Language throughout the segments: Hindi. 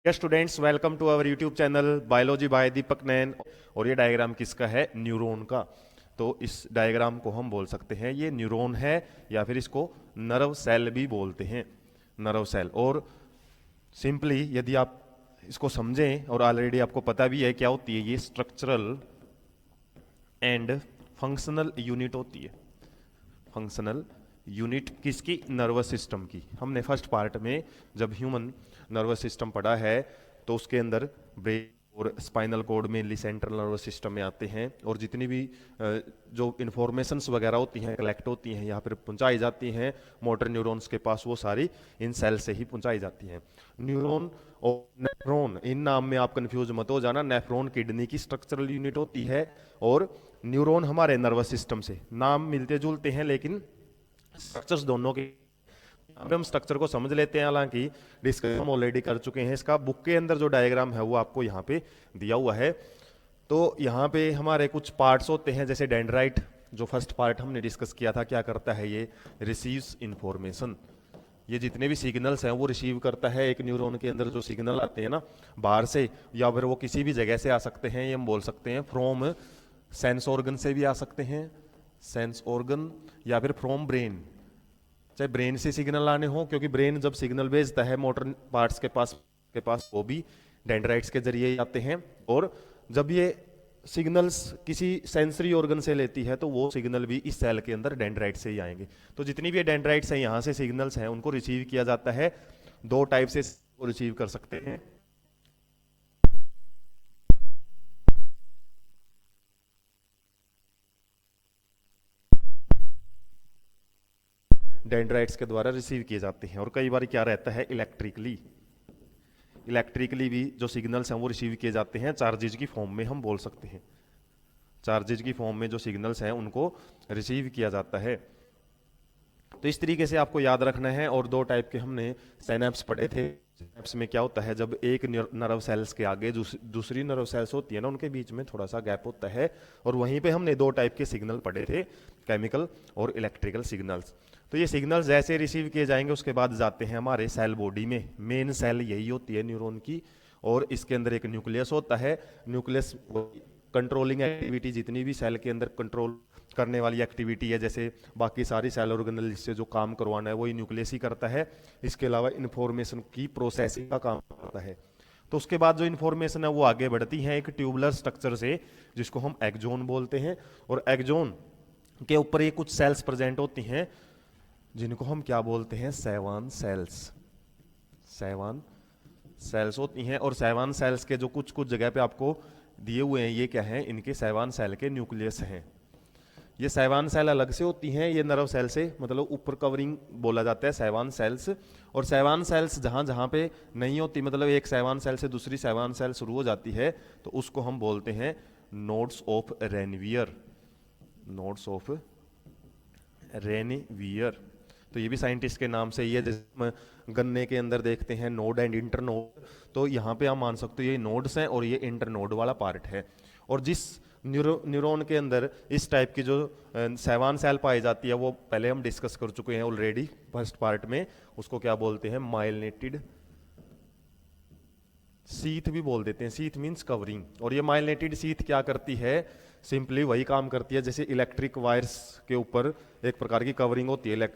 या students, welcome to our YouTube channel biology by Deepak Nain. और ये डायग्राम किसका है? न्यूरॉन का। तो इस डायग्राम को हम बोल सकते हैं ये न्यूरॉन है, या फिर इसको नर्व सेल भी बोलते हैं, नर्व सेल। और सिंपली यदि आप इसको समझें, और ऑलरेडी आपको पता भी है क्या होती है, ये स्ट्रक्चरल एंड फंक्शनल यूनिट होती है। फंक्शनल यूनिट किसकी? नर्वस सिस्टम की। हमने फर्स्ट पार्ट में जब ह्यूमन नर्वस सिस्टम पढ़ा है तो उसके अंदर ब्रेन और spinal cord mainly central nervous system में आते हैं, और जितनी भी जो इंफॉर्मेशंस वगैरह होती हैं, कलेक्ट होती हैं, यहाँ पर पहुंचाई जाती हैं मोटर न्यूरॉन्स के पास, वो सारी इन सेल से ही पहुंचाई जाती हैं। न्यूरॉन और नेफ्रॉन, इन नाम में आप कंफ्यूज मत हो जाना। नेफ्रॉन किडनी की स्ट्रक्चरल यूनिट होती है, और न्यूरॉन हमारे नर्वस सिस्टम से। नाम मिलते जुलते हैं लेकिन स्ट्रक्चर्स दोनों के। अब हम स्ट्रक्चर को समझ लेते हैं, हालांकि डिस्कस हम ऑलरेडी कर चुके हैं इसका। बुक के अंदर जो डायग्राम है वो आपको यहाँ पे दिया हुआ है। तो यहाँ पे हमारे कुछ पार्ट्स होते हैं, जैसे डेंड्राइट, जो फर्स्ट पार्ट हमने डिस्कस किया था। क्या करता है ये? Receives information. ये जितने भी सिग्नल्स हैं वो रिसीव करता है। एक न्यूरॉन के अंदर जो सिग्नल आते हैं ना बाहर से, या फिर वो किसी भी जगह से आ सकते हैं, ये हम बोल सकते हैं फ्रॉम सेंस ऑर्गन से भी आ सकते हैं, सेंस ऑर्गन, या फिर फ्रॉम ब्रेन, चाहे ब्रेन से सिग्नल आने हो, क्योंकि ब्रेन जब सिग्नल भेजता है मोटर पार्ट्स के पास वो भी डेंड्राइट्स के जरिए ही आते हैं। और जब ये सिग्नल्स किसी सेंसरी ऑर्गन से लेती है तो वो सिग्नल भी इस सेल के अंदर डेंड्राइट से ही आएंगे। तो जितनी भी डेंड्राइट्स हैं, यहाँ से सिग्नल्स हैं, उनको रिसीव किया जाता है। दो टाइप से रिसीव कर सकते हैं। डेंड्राइट्स के द्वारा रिसीव किए जाते हैं, और कई बार क्या रहता है, इलेक्ट्रिकली भी जो सिग्नल्स हैं वो रिसीव किए जाते हैं, चार्जेज की फॉर्म में हम बोल सकते हैं। चार्जेज की फॉर्म में जो सिग्नल्स हैं उनको रिसीव किया जाता है। तो इस तरीके से आपको याद रखना है। और दो टाइप के हमने साइनेप्स पढ़े थे। साइनेप्स में क्या होता है, जब एक नर्व सेल्स के आगे दूसरी नर्व सेल्स होती है ना, उनके बीच में थोड़ा सा गैप होता है, और वहीं पे हमने दो टाइप के सिग्नल पढ़े थे, केमिकल और इलेक्ट्रिकल सिग्नल्स। तो ये सिग्नल्स जैसे रिसीव किए जाएंगे उसके बाद जाते हैं हमारे सेल बॉडी में। मेन सेल यही होती है न्यूरॉन की, और इसके अंदर एक न्यूक्लियस होता है। न्यूक्लियस कंट्रोलिंग एक्टिविटी, जितनी भी सेल के अंदर कंट्रोल करने वाली एक्टिविटी है, जैसे बाकी सारी सेल ऑर्गेनल से जो काम करवाना है वही न्यूक्लियस ही करता है। इसके अलावा इंफॉर्मेशन की प्रोसेसिंग का काम करता है। तो उसके बाद जो इंफॉर्मेशन है वो आगे बढ़ती है एक ट्यूबुलर स्ट्रक्चर से, जिसको हम एक्सोन बोलते हैं। और एक्सोन के ऊपर ये कुछ सेल्स प्रेजेंट होती हैं, जिनको हम क्या बोलते हैं? सेवान सेल्स। सेवान सेल्स होती हैं। और सेवान सेल्स के जो कुछ कुछ जगह पे आपको दिए हुए हैं, ये क्या है? इनके सेवान सेल के न्यूक्लियस हैं। ये सेवान सेल अलग से होती हैं, ये नर्व सेल से, मतलब ऊपर कवरिंग बोला जाता है सेवान सेल्स। और सेवान सेल्स जहां जहां पे नहीं होती, मतलब एक सेवान सेल से दूसरी सेवान सेल शुरू हो जाती है, तो उसको हम बोलते हैं nodes of Ranvier. Nodes of Ranvier. तो ये भी साइंटिस्ट के नाम से ही है। जैसे हम गन्ने के अंदर देखते हैं नोड एंड इंटरनोड, तो यहाँ पे आप मान सकते हो ये नोड्स हैं और ये इंटरनोड वाला पार्ट है। और जिस न्यूरॉन के अंदर इस टाइप की जो सेवान सेल पाई जाती है, वो पहले हम डिस्कस कर चुके हैं ऑलरेडी फर्स्ट पार्ट में। उसको क्या बोलते हैं? माइलिनेटेड सीथ भी बोल देते हैं। Sheath means covering. और ये माइलिनेटेड सीथ क्या करती है? सिंपली वही काम करती है जैसे इलेक्ट्रिक वायर्स के ऊपर एक प्रकार की कवरिंग होती है,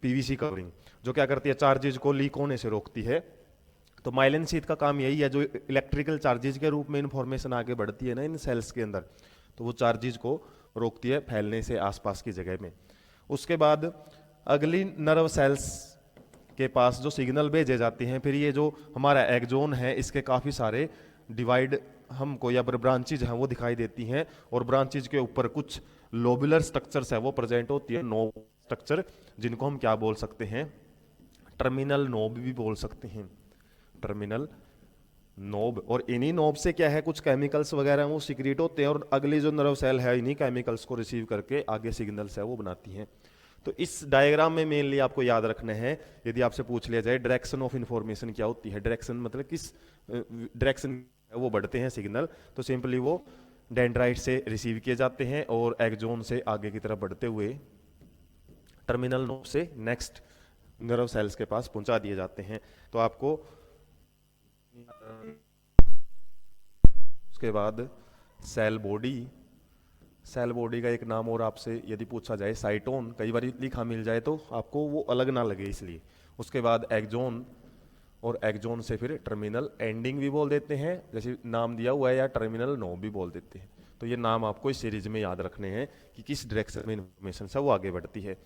पीवीसी कवरिंग, जो क्या करती है? चार्जेज को लीक होने से रोकती है। तो माइलिन शीथ का काम यही है, जो इलेक्ट्रिकल चार्जेज के रूप में इंफॉर्मेशन आगे बढ़ती है ना इन सेल्स के अंदर, तो वो चार्जेज को रोकती है फैलने से आसपास की जगह में। उसके बाद अगली नर्व सेल्स के पास जो सिग्नल भेजे जाते हैं, फिर ये जो हमारा एक्सोन है इसके काफ़ी सारे डिवाइड हमको या फिर ब्रांचेज हैं वो दिखाई देती हैं। और ब्रांचेज के ऊपर कुछ लोबुलर स्ट्रक्चर्स है वो प्रेजेंट होती है, नोब स्ट्रक्चर, जिनको हम क्या बोल सकते हैं? टर्मिनल नोब भी बोल सकते हैं, टर्मिनल नोब। और इन्हीं नोब से क्या है, कुछ केमिकल्स वगैरह वो सीक्रेट होते हैं, और अगली जो नर्व सेल है इन्हीं केमिकल्स को रिसीव करके आगे सिग्नल्स है वो बनाती हैं। तो इस डायग्राम में मेनली आपको याद रखना है, यदि आपसे पूछ लिया जाए डायरेक्शन ऑफ इंफॉर्मेशन क्या होती है, डायरेक्शन मतलब किस डायरेक्शन वो बढ़ते हैं सिग्नल, तो सिंपली वो डेंड्राइट से रिसीव किए जाते हैं और एक्सोन से आगे की तरफ बढ़ते हुए टर्मिनल नोब से नेक्स्ट नर्व सेल्स के पास पहुंचा दिए जाते हैं। तो आपको उसके बाद सेल बॉडी, सेल बॉडी का एक नाम और आपसे यदि पूछा जाए साइटोन, कई बार लिखा मिल जाए तो आपको वो अलग ना लगे इसलिए। उसके बाद एक्सोन, और एक्सोन से फिर टर्मिनल एंडिंग भी बोल देते हैं, जैसे नाम दिया हुआ है, या टर्मिनल नो भी बोल देते हैं। तो ये नाम आपको इस सीरीज में याद रखने हैं कि किस डायरेक्शन में इंफॉर्मेशन से वो आगे बढ़ती है।